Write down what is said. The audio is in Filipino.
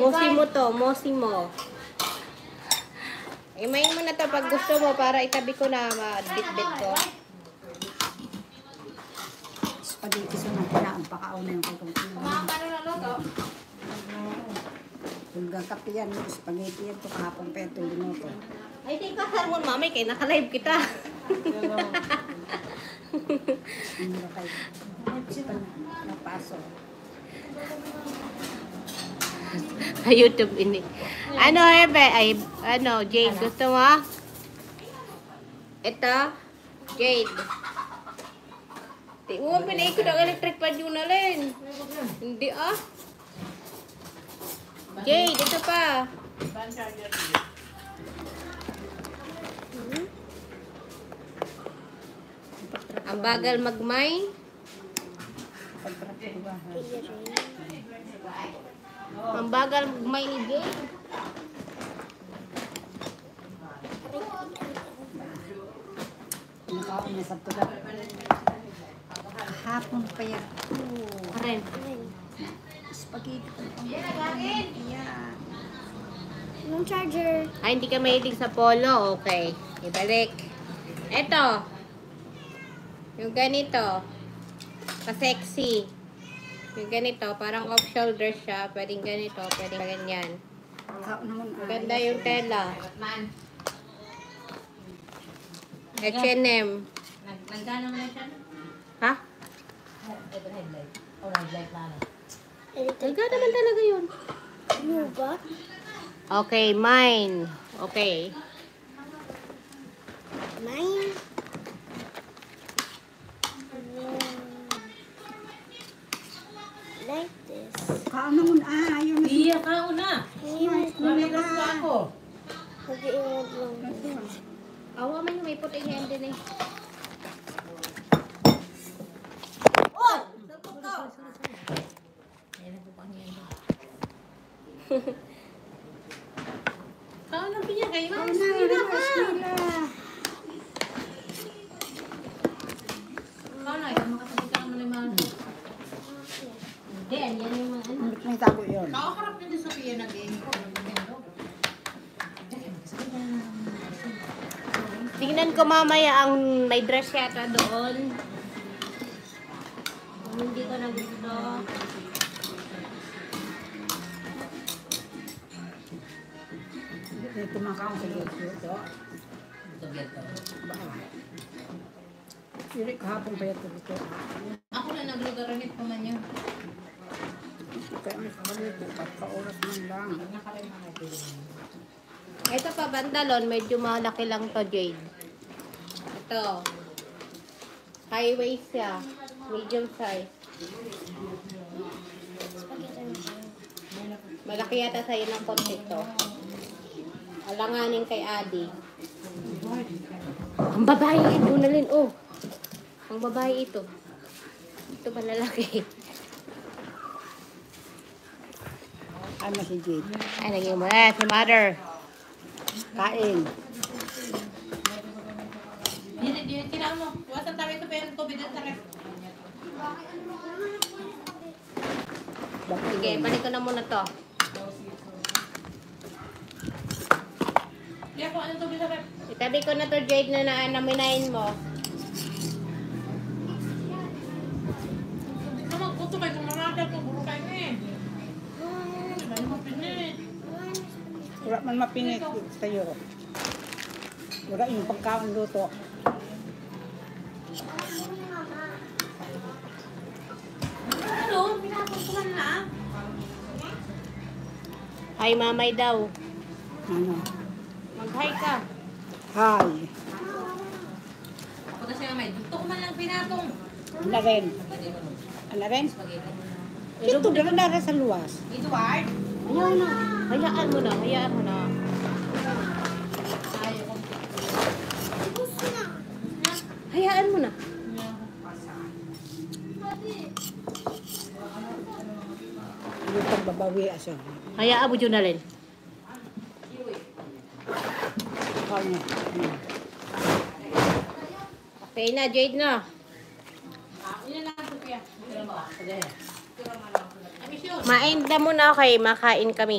Mosi mo to, mosi mo. Imayin mo na to pag gusto mo para itabi ko na bit-bit ko. Spaghetti so nang pinaampakao na yung kung Paano na loto? kung gakapi yan, spaghetti yan to kahapon pa yan to minuto. Ay, di ka mo mami, kaya naka-live kita. Ano ba kayo? Napasok. YouTube ini. Ano, Ebe? Ay, ano, Jade, gusto mo? Ito, Jade. Di mo, pinaikot ang electric pan yun na rin. Hindi ah. Jade, ito pa. Ang bagal magmay. Ang bagal magmay ni Jade. Nakaon na sa tulad. Hapon pa yan. Karen. Spaghetti. Yan. Yung charger. Ay, hindi ka mahilig sa polo. Okay. Ibalik. Eto. Yung ganito. Pa-sexy. Yung ganito. Parang off-shoulder siya. Pwedeng ganito. Pwedeng ganyan. Ganda yung tela. H&M. Nagkano na siya? Ha? Headlight. O, headlight na ano. Talaga naman talaga yun. Ano ba? Okay, mine. Okay. Mine? Like this. Kaano mo na? Ayaw na. Iya ka una. Namigas pa ako. Mag-iingat lang. Awa man yung may puting hand din eh. Kaon ang pinya kayo. Kaano na? Kaon na. Ikaw makasabit ka naman naman. Hindi, yan yung mga ano. Hindi may tago yun. Kaokarap niya din sa piya na game ko. Tingnan ko mamaya ang may dress yata doon. Kung hindi ko na gusto. May kumakaon sa gilid ito. Hindi kahapon pa yan ito. Ako na naglugaranit pa man yun. Kaya may kabalit. Pagka-oras man lang. Ito pa, bandalon. Medyo malaki lang to, Jade. Ito. High waist siya. Medium size. Malaki yata sa'yo ng konti to. Alanganin kay Adi. Ang babae ito na rin, oh. Ang babae ito. Ito pa lalaki. Ano si Jade? Ay, naging mo na. Si mother. Kain. Hindi, tinaan mo. Wasan tayo ito pero tubig at sakit. Sige, balik ko na muna to. Hindi ako, anong tubig sakit? Itabi ko na to, Jade, na naminayin mo. Naman, kuto kayo. Kung marada ko, buro kayo eh. Dahil mo pinit. Wala man mapinit sa'yo. Wala yung pagkaon luto. Ano? Pinapuntuhan na. Hi, mamay daw. Ano? Mag-hi ka. Hi. Ako na siya may. Gusto ko man lang pinatong. Ano rin? Ano rin? Ito na sa luwas. Edward? Ayaw na. Hayaan mo na. Hayaan mo na. Ayaw ko. Hayaan mo na. Yung pagbabawi asa. Hayaan mo, Junalyn. Kanya. Okay na, Jade na. Ilan lang ito, Pia? I miss you. Main na muna, okay? Makain kami.